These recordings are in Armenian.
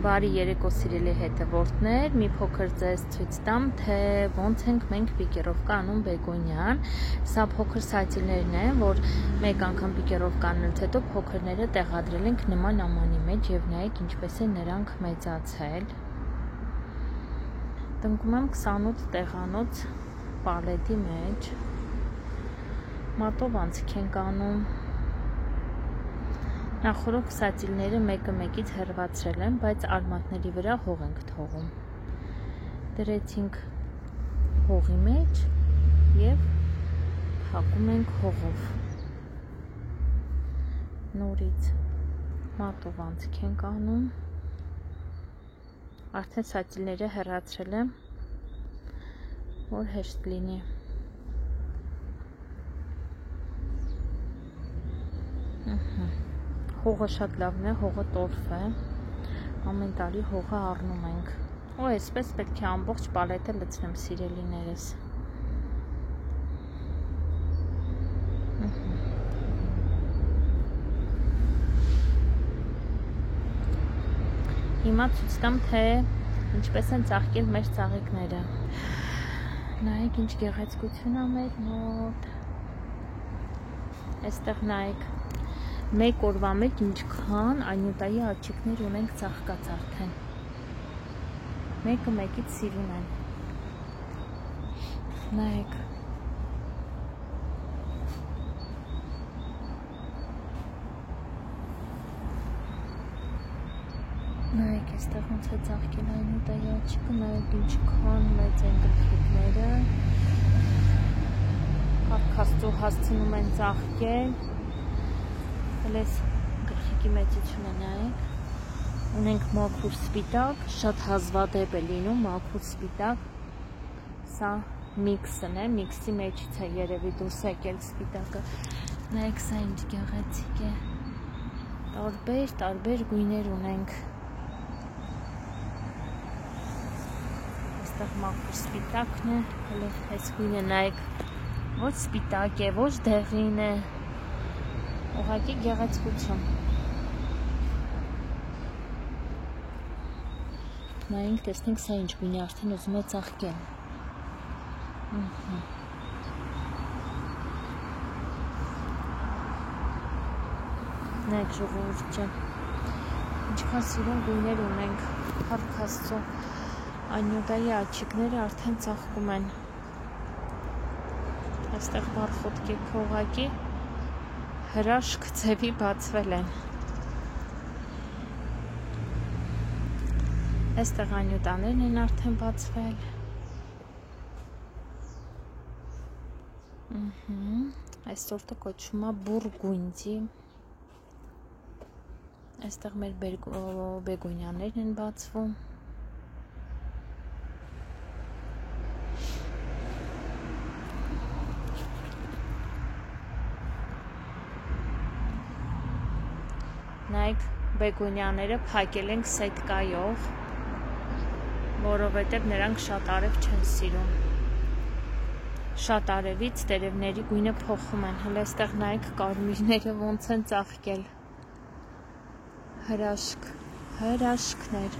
Բարի երեկո սիրելի հետևորդներ, մի փոքր ձեզ ցույց տամ, թե ոնց ենք մենք պիկիրովկա անում բեգոնյան։ Սա փոքր սատիլներն են, որ մեկ անգամ պիկիրովկա անելուց հետո փոքրները տեղադրել ենք նման ամանի մեջ եւ նայեք ինչպես են նրանք մեծացել։ Տնկում եմ 28 տեղանոց պալետի մեջ։ Մատով անցք ենք անում։ Նախորդ սատիլները մեկը մեկից հեռացրել են, բայց արմատների վրա հող ենք թողում։ Դրեցինք հողի մեջ եւ փակում ենք հողով։ Նորից մատով անցք ենք անում։ Արդեն սատիլները հեռացրել եմ, որ հեշտ լինի։ Հողը շատ լավն է, հողը տորֆ է, ամեն տարի հողը առնում ենք։ Ու այսպես պետք է ամբողջ պալետը լցնեմ, սիրելիներս։ Հիմա ցույց տամ, թե ինչպես են ծաղկել մեր ծաղիկները։ Նայեք ինչ գեղեցկություն է մեր մոտ։ Այստեղ նայեք։ Մեկ օրվա մեջ ինչքան անյուտայի աչիկներ ունենք ծաղկած արդեն։ Մեկը մեկից սիրուն են։ Նայեք։ Նայեք, այստեղ ոնց է ծաղկել անյուտայի աչիկը, նայեք ինչքան մեծ են գլխիկները։ Աստծո հասցնում են ծաղկել։ Հենց գլխիկի մեծությունը նայեք։ Ունենք մաքուր սպիտակ, շատ հազվադեպ է լինում մաքուր սպիտակ։ Սա միքսն է, միքսի մեջից է երևի դուրս եկել սպիտակը։ Նայեք, սա ինչ գեղեցիկ է։ Տարբեր գույներ ունենք։ Այստեղ մաքուր սպիտակն է, հենց այս գույնը նայեք։ Ոչ սպիտակ է, ոչ դեղին է։ Ուղղակի գեղեցկություն։ Նայենք, տեսնենք սա ինչ գույն է, արդեն ուզում է ծաղկել։ Նայեք ժողովուրդ ջան, ինչքան սիրուն գույներ ունենք, փառք Աստծո, անյուտայի աչիկները արդեն ծաղկում են։ Այստեղ բարխոտքեր ուղղակի հրաշք ձևի բացվել են։ Այստեղ անյուտաներն են արդեն բացվել։ Այս սորտը կոչվում է բուրգունդի։ Այստեղ մեր բեգոնյաներն են բացվում։ Նայեք, բեգոնյաները փակել ենք սետկայով, որովհետև նրանք շատ արև չեն սիրում։ Շատ արևից տերևների գույնը փոխում են։ Հələ այստեղ նայեք կարմիրները ոնց են ծաղկել։ Հրաշքներ։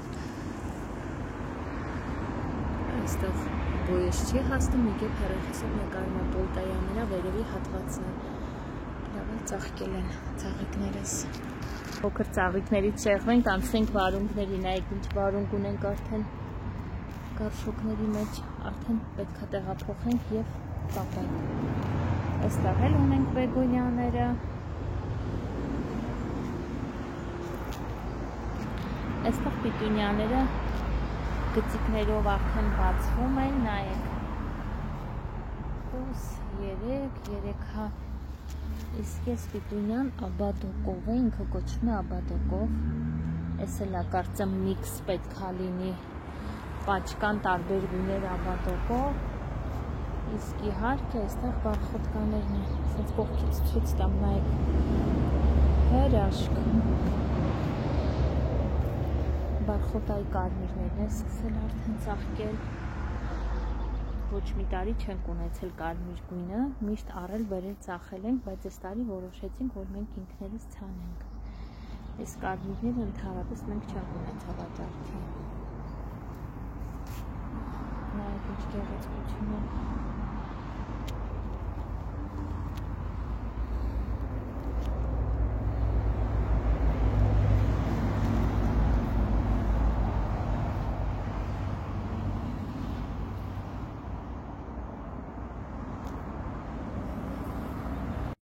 Այստեղ բոյես չի հասնում, եկեք հեռախոսով նկարում եմ պոլտայաներա վերևի հատվածն է։ Լավ է ծաղկել են ծաղիկներս։ Փոքր ծաղիկներից շեղվենք, անցնենք վարունգների, նայեք ինչ վարունգ ունենք արդեն կարշոկների մեջ, արդեն պետք է տեղափոխենք եւ կապենք։ Այստեղ էլ ունենք բեգոնյաները։ Այստեղ պիտունյաները գծիկներով արդեն բացվում են, նայեք։ 3 Իսկ ես պիտունյան աբադոկով է, ինքը կոչվում է աբադոկով։ Այս էլ է կարծեմ միքս պետք է լինի, պաչկան տարբեր գույներ աբադոկով։ Իսկ իհարկե այստեղ բարխոտկաներն են, ասենց կողքից ցույց տամ, նայեք։ Հրաշք։ Բարխոտայի կարմիրներն են սկսել արդեն ծաղկել։ Ոչ մի տարի չենք ունեցել կարմիր գույնը, միշտ առել բերել ծախել ենք, բայց այս տարի որոշեցինք, որ մենք ինքներս ցանենք։ Այս կարմիրները ընդհանրապես մենք չենք ունեցել աճարդի։ Նայեք ինչ գեղեցկություն է։